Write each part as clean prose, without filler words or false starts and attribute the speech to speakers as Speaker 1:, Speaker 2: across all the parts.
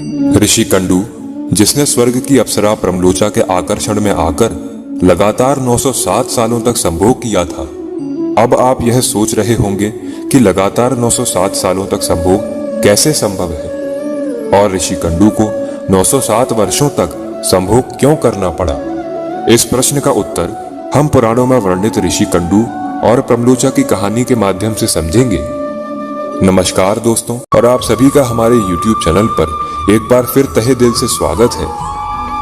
Speaker 1: ऋषि कंडू, जिसने स्वर्ग की अप्सरा प्रमलोचा के आकर्षण में आकर लगातार 907 सालों तक संभोग किया था। अब आप यह सोच रहे होंगे कि लगातार 907 सालों तक संभोग कैसे संभव है और ऋषि कंडू को 907 वर्षों तक संभोग क्यों करना पड़ा। इस प्रश्न का उत्तर हम पुराणों में वर्णित ऋषि कंडू और प्रमलोचा की कहानी के माध्यम से समझेंगे। नमस्कार दोस्तों, और आप सभी का हमारे YouTube चैनल पर एक बार फिर तहे दिल से स्वागत है।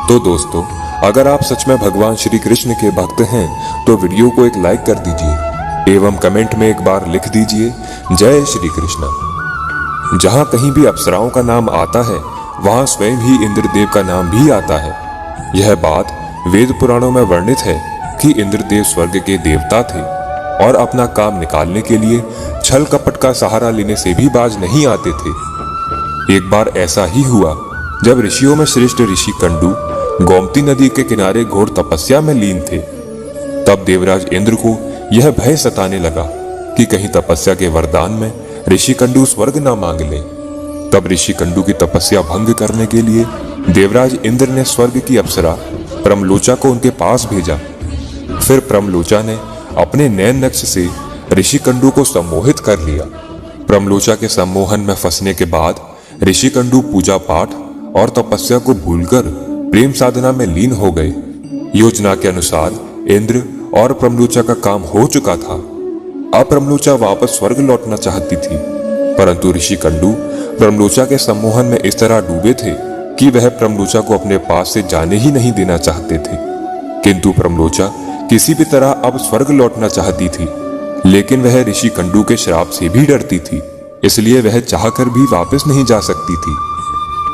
Speaker 1: तो दोस्तों, अगर आप सच में भगवान श्री कृष्ण के भक्त हैं तो वीडियो को एक लाइक कर दीजिए एवं कमेंट में एक बार लिख दीजिए जय श्री कृष्ण। जहां कहीं भी अप्सराओं का नाम आता है वहां स्वयं ही इंद्रदेव का नाम भी आता है। यह बात वेद पुराणों में वर्णित है कि इंद्रदेव स्वर्ग के देवता थे और अपना काम निकालने के लिए छल कपट का सहारा लेने से भी बाज नहीं आते थे। एक बार ऐसा ही हुआ जब ऋषियों में श्रेष्ठ ऋषि कंडू गोमती नदी के किनारे घोर तपस्या में लीन थे। तब देवराज इंद्र को यह भय सताने लगा कि कहीं तपस्या के वरदान में ऋषि कंडू स्वर्ग ना मांग ले। तब ऋषि कंडू की तपस्या भंग करने के लिए देवराज इंद्र ने स्वर्ग की अप्सरा प्रमलोचा को उनके पास भेजा। फिर प्रमलोचा ने अपने नैन नक्श से ऋषि कंडू को सम्मोहित कर लिया। प्रमलोचा के सम्मोहन में फंसने के बाद ऋषि कंडू पूजा पाठ और तपस्या को भूलकर प्रेम साधना में लीन हो गए। योजना के अनुसार इंद्र और प्रमलोचा का काम हो चुका था। अब प्रमलोचा वापस स्वर्ग लौटना चाहती थी, परंतु ऋषि कंडू प्रमलोचा के सम्मोहन में इस तरह डूबे थे कि वह प्रमलोचा को अपने पास से जाने ही नहीं देना चाहते थे। किंतु प्रमलोचा किसी भी तरह अब स्वर्ग लौटना चाहती थी, लेकिन वह ऋषि कंडू के श्राप से भी डरती थी, इसलिए वह चाहकर भी वापस नहीं जा सकती थी।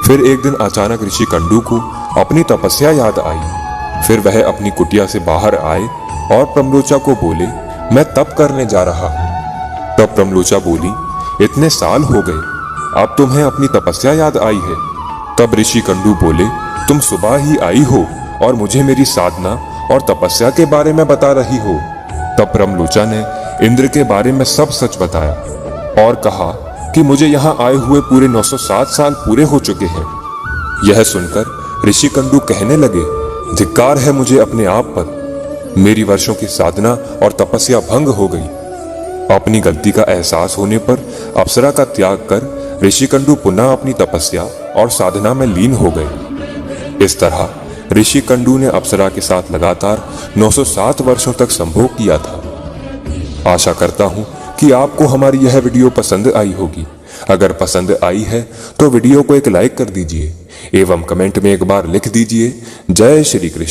Speaker 1: फिर एक दिन अचानक ऋषि कंडू को अपनी तपस्या याद आई। फिर वह अपनी कुटिया से बाहर आए और प्रमलोचा को बोले, मैं तप करने जा रहा हूं। तब प्रमलोचा बोली, इतने साल हो गए, अब तुम्हें अपनी तपस्या याद आई है। तब ऋषि कंडू बोले, तुम सुबह ही आई हो और मुझे मेरी साधना और तपस्या के बारे में बता रही हो। तब प्रमलोचा ने इंद्र के बारे में सब सच बताया और कहा कि मुझे यहाँ आए हुए पूरे 907 साल पूरे हो चुके हैं। यह सुनकर ऋषि कंडू कहने लगे, धिक्कार है मुझे अपने आप पर, मेरी वर्षों की साधना और तपस्या भंग हो गई। अपनी गलती का एहसास होने पर अप्सरा का त्याग कर ऋषि कंडू पुनः अपनी तपस्या और साधना में लीन हो गए। इस तरह ऋषि कंडू ने अप्सरा के साथ लगातार 907 वर्षों तक संभोग किया था। आशा करता हूं कि आपको हमारी यह वीडियो पसंद आई होगी। अगर पसंद आई है तो वीडियो को एक लाइक कर दीजिए एवं कमेंट में एक बार लिख दीजिए जय श्री कृष्ण।